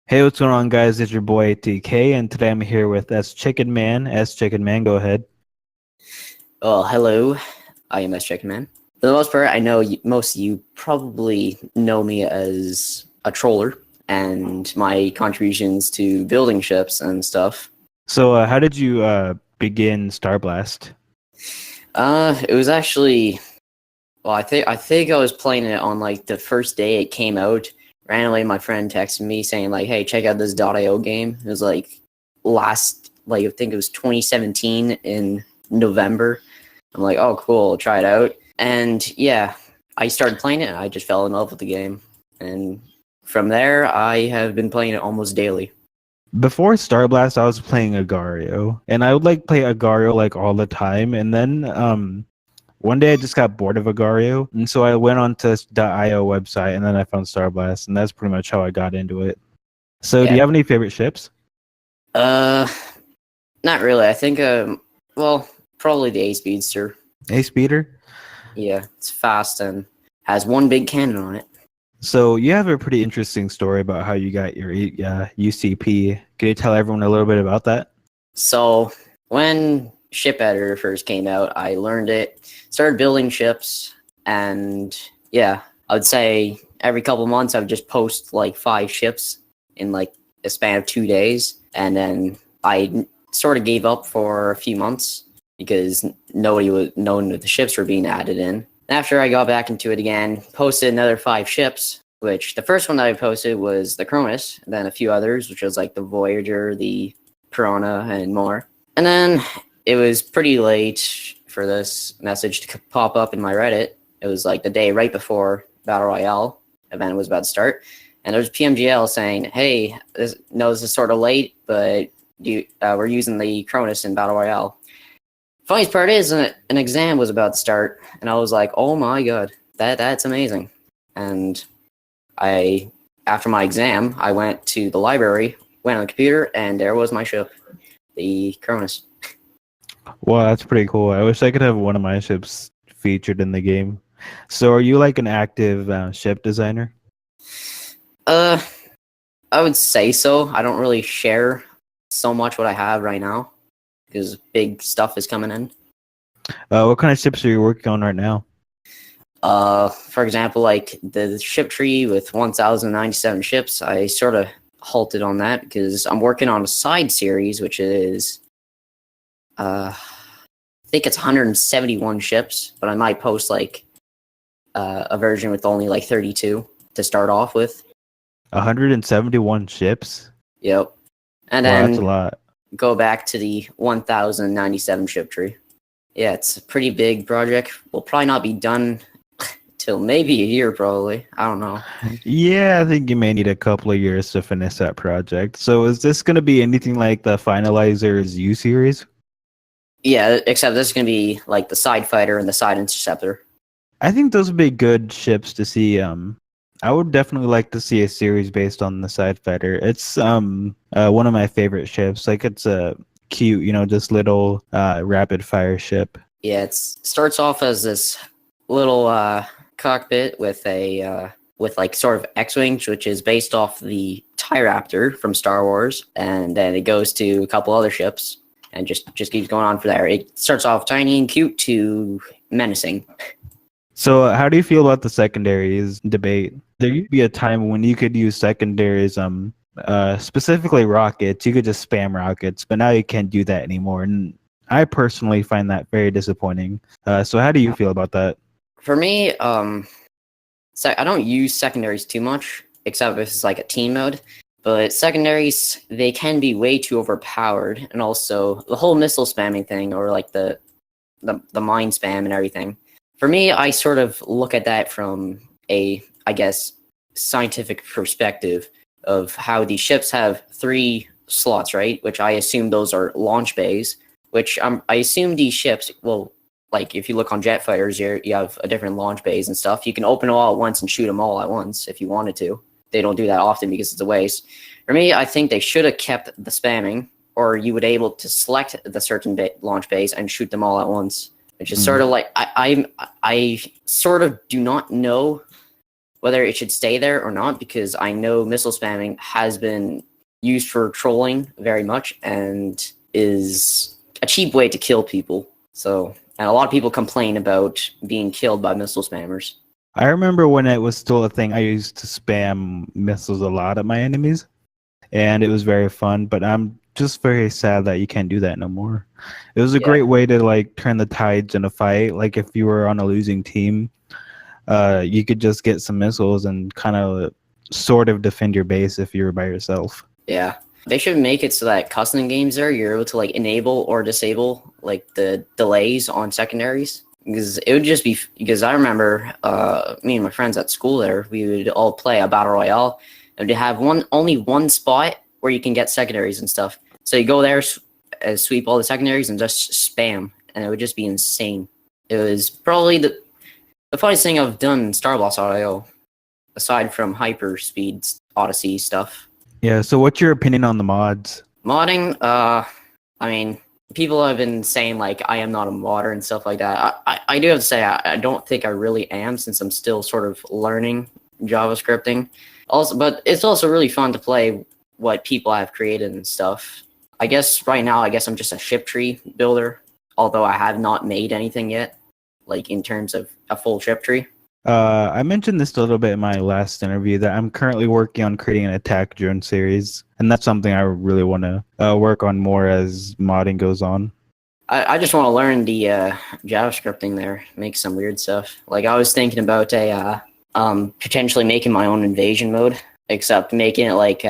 Hey, what's going on, guys? It's your boy TK, and today I'm here with SChickenMan. SChickenMan, go ahead. Well, hello. I am SChickenMan. For the most part, I know most of you probably know me as a troller and my contributions to building ships and stuff. So, how did you begin Starblast? It was actually I think I was playing it on like the first day it came out. Randomly, my friend texted me saying like, "Hey, check out this .io game." It was like I think it was 2017 in November. I'm like, oh, cool, I'll try it out. And yeah, I started playing it and I just fell in love with the game. And from there, I have been playing it almost daily. Before Starblast, I was playing Agario, and I would like play Agario like all the time. And then one day I just got bored of Agario, and so I went on to .io website, and then I found Starblast, and that's pretty much how I got into it. So, do Yeah. you have any favorite ships? Uh, Not really. I think, well, probably the A Speedster. A speeder? Yeah, it's fast and has one big cannon on it. So you have a pretty interesting story about how you got your UCP. Can you tell everyone a little bit about that? So when Ship Editor first came out, I learned it, started building ships, and yeah, I would say every couple months I would just post like 5 ships in like a span of 2 days, and then I sort of gave up for a few months because nobody was knowing that the ships were being added in. After I got back into it again, posted another 5 ships, which the first one that I posted was the Cronus, and then a few others, which was like the Voyager, the Piranha, and more. And then it was pretty late for this message to pop up in my Reddit. It was like the day right before Battle Royale event was about to start. And there was PMGL saying, hey, this is sort of late, but we're using the Cronus in Battle Royale. Funniest part is an exam was about to start, and I was like, oh my god, that's amazing. And after my exam, I went to the library, went on the computer, and there was my ship, the Cronus. Well, that's pretty cool. I wish I could have one of my ships featured in the game. So, are you like an active ship designer? Uh, I would say so. I don't really share so much what I have right now because big stuff is coming in. What kind of ships are you working on right now? For example, like the ship tree with 1,097 ships, I sort of halted on that because I'm working on a side series, which is, I think it's 171 ships, but I might post like a version with only like 32 to start off with. 171 ships? Yep. And Wow, that's a then lot. go back to the 1,097 ship tree. Yeah, it's a pretty big project. Will probably not be done till maybe a year, probably. I don't know. Yeah, I think you may need a couple of years to finish that project. So, is this going to be anything like the Finalizer's U series? Yeah, except this is going to be like the side fighter and the side interceptor. I think those would be good ships to see. I would definitely like to see a series based on the Side Fighter. It's one of my favorite ships. Like it's a cute, just little rapid fire ship. Yeah, it starts off as this little cockpit with a with like sort of X-wings, which is based off the TIE Raptor from Star Wars, and then it goes to a couple other ships, and just keeps going on for there. It starts off tiny and cute to menacing. So, how do you feel about the secondaries debate? There used to be a time when you could use secondaries, specifically rockets. You could just spam rockets, but now you can't do that anymore. And I personally find that very disappointing. So, how do you feel about that? For me, so I don't use secondaries too much, except if it's like a team mode. But secondaries, they can be way too overpowered, and also the whole missile spamming thing, or like the mine spam and everything. For me, I sort of look at that from a, I guess, scientific perspective of how the ships have 3 slots, right? Which I assume those are launch bays. Which I assume these ships, well, like if you look on jet fighters, you have a different launch bays and stuff. You can open them all at once and shoot them all at once if you wanted to. They don't do that often because it's a waste. For me, I think they should have kept the spamming, or you would be able to select the certain launch bays and shoot them all at once. Which is sort of like I sort of do not know whether it should stay there or not, because I know missile spamming has been used for trolling very much and is a cheap way to kill people. So, and a lot of people complain about being killed by missile spammers. I remember when it was still a thing, I used to spam missiles a lot at my enemies, and it was very fun, but I'm just very sad that you can't do that no more. It was a Yeah. great way to like turn the tides in a fight. Like if you were on a losing team, you could just get some missiles and kind of sort of defend your base if you were by yourself. Yeah. They should make it so that custom games there, you're able to like enable or disable like the delays on secondaries. Because it would just be, because I remember me and my friends at school there, we would all play a battle royale, and to have only one spot where you can get secondaries and stuff. So you go there, sweep all the secondaries, and just spam, and it would just be insane. It was probably the funniest thing I've done in Starblast Audio, aside from Hyperspeed Odyssey stuff. Yeah, so what's your opinion on the mods? Modding, I mean, people have been saying like I am not a modder and stuff like that. I do have to say I don't think I really am, since I'm still sort of learning JavaScripting. Also, but it's also really fun to play what people have created and stuff. I guess right now, I'm just a ship tree builder, although I have not made anything yet, like in terms of a full ship tree. I mentioned this a little bit in my last interview that I'm currently working on creating an attack drone series, and that's something I really want to work on more as modding goes on. I just want to learn the JavaScripting there, make some weird stuff. Like I was thinking about potentially making my own invasion mode, except making it like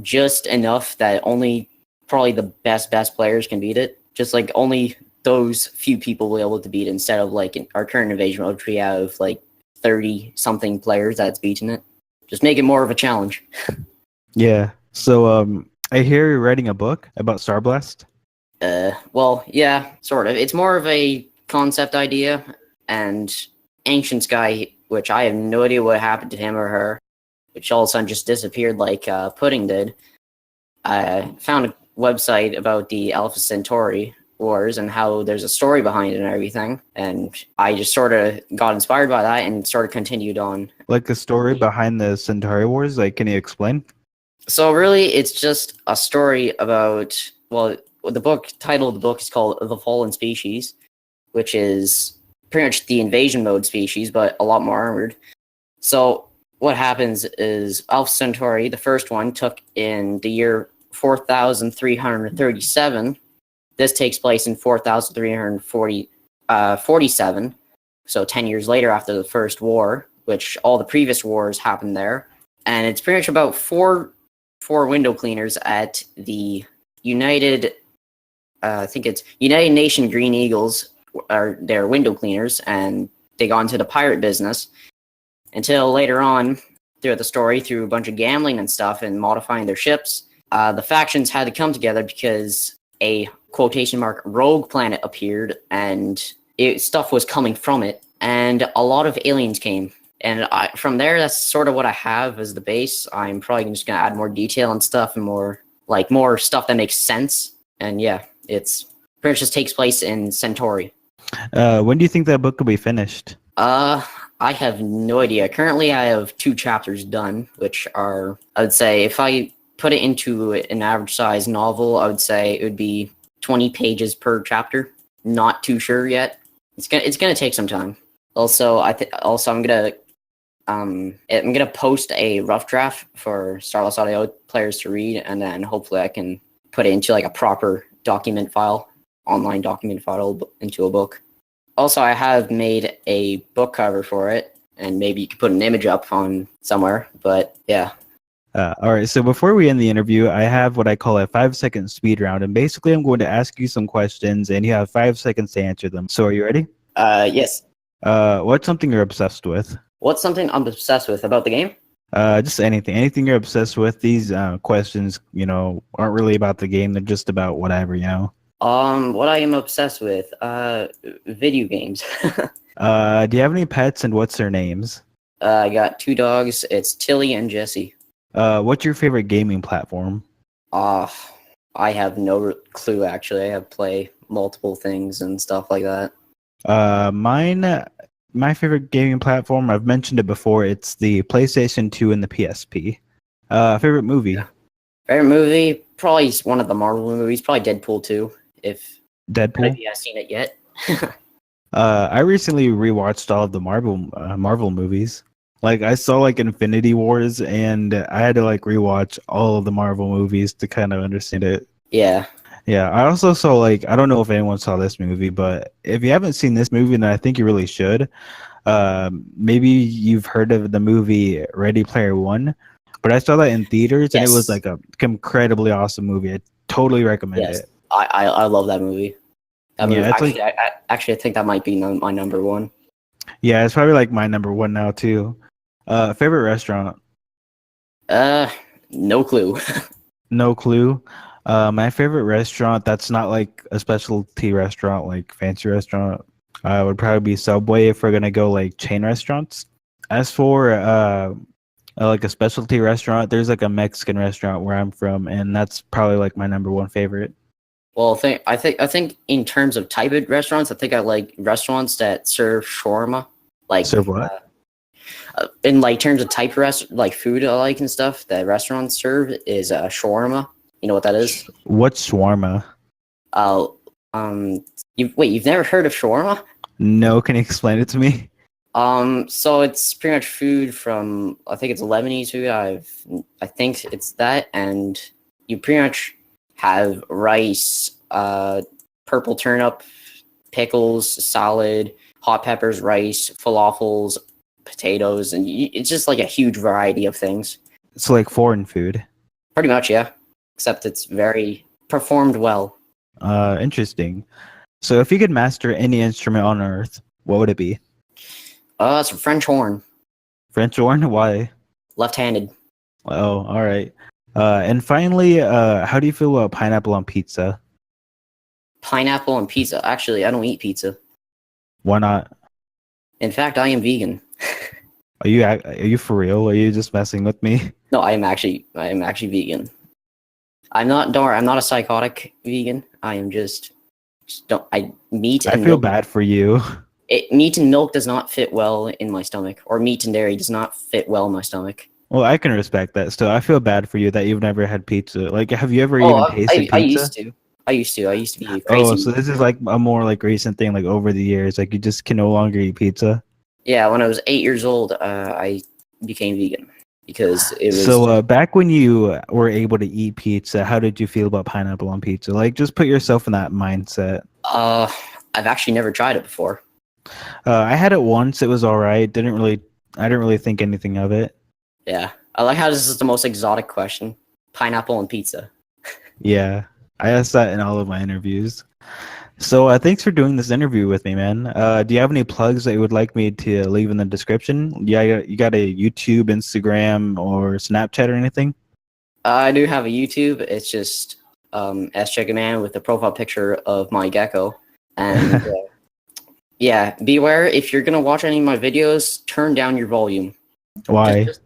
just enough that only probably the best players can beat it. Just like only those few people will be able to beat it, instead of like in our current invasion mode, we have like 30 something players that's beaten it. Just make it more of a challenge. Yeah. So I hear you're writing a book about Starblast. Well, yeah, sort of. It's more of a concept idea, and Ancient Sky, which I have no idea what happened to him or her, which all of a sudden just disappeared like Pudding did. I found a website about the Alpha Centauri Wars and how there's a story behind it and everything, and I just sort of got inspired by that and sort of continued on. Like the story behind the Centauri Wars, like can you explain? So really, it's just a story about, well, the title of the book is called The Fallen Species, which is pretty much the invasion mode species, but a lot more armored. So what happens is Alpha Centauri, the first one, took in the year 4,337. This takes place in 4,347, so 10 years later after the first war, which all the previous wars happened there. And it's pretty much about four window cleaners at the United Nation Green Eagles are their window cleaners, and they got into the pirate business until later on throughout the story, through a bunch of gambling and stuff and modifying their ships, the factions had to come together because a quotation mark rogue planet appeared, and stuff was coming from it, and a lot of aliens came. And from there, that's sort of what I have as the base. I'm probably just going to add more detail and stuff, and more stuff that makes sense. And yeah, it's pretty much just takes place in Centauri. When do you think that book will be finished? I have no idea. Currently, I have 2 chapters done, which are, I would say, if I put it into an average size novel, I would say it would be 20 pages per chapter. Not too sure yet. It's gonna take some time. Also, I'm gonna post a rough draft for Starless Audio players to read, and then hopefully I can put it into like a proper online document file into a book. Also, I have made a book cover for it, and maybe you could put an image up on somewhere, but yeah. All right, so before we end the interview, I have what I call a 5-second speed round, and basically I'm going to ask you some questions, and you have 5 seconds to answer them. So are you ready? Yes. What's something you're obsessed with? What's something I'm obsessed with about the game? Just anything you're obsessed with. These questions, aren't really about the game. They're just about whatever, What I am obsessed with, video games. Do you have any pets, and what's their names? I got 2 dogs. It's Tilly and Jessie. What's your favorite gaming platform? I have no clue, actually. I have play multiple things and stuff like that. Mine my favorite gaming platform, I've mentioned it before. It's the PlayStation 2 and the PSP. Favorite movie? Favorite movie? Probably one of the Marvel movies. Probably Deadpool 2, if none of Deadpool. you have seen it yet. I recently rewatched all of the Marvel movies. Like I saw like Infinity Wars, and I had to like rewatch all of the Marvel movies to kind of understand it. Yeah. Yeah, I also saw like I don't know if anyone saw this movie, but if you haven't seen this movie, then I think you really should. Maybe you've heard of the movie Ready Player One, but I saw that in theaters, and it was Yes. like a incredibly awesome movie. I totally recommend Yes. it. I love that movie. That movie Yeah, it's actually like I think that might be my number one. yeah, it's probably like my number one now too. Favorite restaurant? Uh, no clue. No clue. My favorite restaurant that's not like a specialty restaurant, like fancy restaurant, would probably be Subway if we're gonna go like chain restaurants. As for like a specialty restaurant, there's like a Mexican restaurant where I'm from, and that's probably like my number one favorite. Well, I think in terms of type of restaurants, I think I like restaurants that serve shawarma. Like Serve what? in like terms of type of like food I like and stuff that restaurants serve is shawarma. You know what that is? What's shawarma? Uh, you've never heard of shawarma? No, can you explain it to me? So it's pretty much food from I think it's Lebanese food. I think it's that, and you pretty much have rice, purple turnip, pickles, salad, hot peppers, rice, falafels, potatoes, and it's just like a huge variety of things. It's like foreign food. Pretty much, yeah. Except it's very performed well. Interesting. So if you could master any instrument on earth, what would it be? It's a French horn, French horn? Why? left-handed. Oh, all right. And finally, how do you feel about pineapple on pizza? Pineapple and pizza. Actually, I don't eat pizza. Why not? In fact, I am vegan. Are you for real? Are you just messing with me? No, I am actually vegan. I'm not. Don't worry, I'm not a psychotic vegan. I am just don't. I meat I and feel milk. bad for you. Meat and milk does not fit well in my stomach, or meat and dairy does not fit well in my stomach. Well, I can respect that. Still, I feel bad for you that you've never had pizza. Like, have you ever Oh, even tasted I pizza? used to. I used to be Oh, crazy. so this is like a more like recent thing, like over the years. Like, you just can no longer eat pizza. Yeah, when I was 8 years old, I became vegan because it was. So, back when you were able to eat pizza, how did you feel about pineapple on pizza? Like, just put yourself in that mindset. Uh, I've actually never tried it before. I had it once. It was all right. I didn't really think anything of it. Yeah, I like how this is the most exotic question: pineapple and pizza. Yeah, I asked that in all of my interviews. So, thanks for doing this interview with me, man. Do you have any plugs that you would like me to leave in the description? Yeah, you got a YouTube, Instagram, or Snapchat or anything? I do have a YouTube. It's just SChickenMan with a profile picture of my gecko. And yeah, beware if you're gonna watch any of my videos, turn down your volume. Why? Just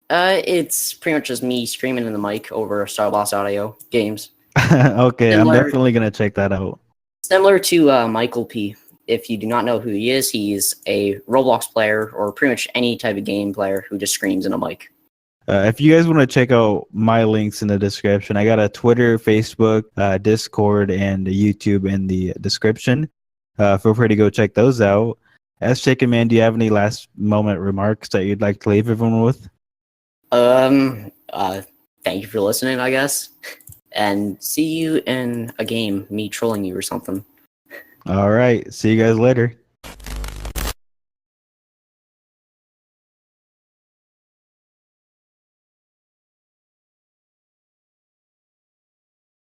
it's pretty much just me screaming in the mic over Starblast audio games. Okay, I'm Similar, definitely gonna check that out. similar to Michael P. If you do not know who he is, he's a Roblox player or pretty much any type of game player who just screams in a mic. If you guys want to check out my links in the description, I got a Twitter, Facebook, Discord, and a YouTube in the description. Feel free to go check those out. As Chicken Man, do you have any last moment remarks that you'd like to leave everyone with? Thank you for listening, I guess. And see you in a game, me trolling you or something. All right. See you guys later.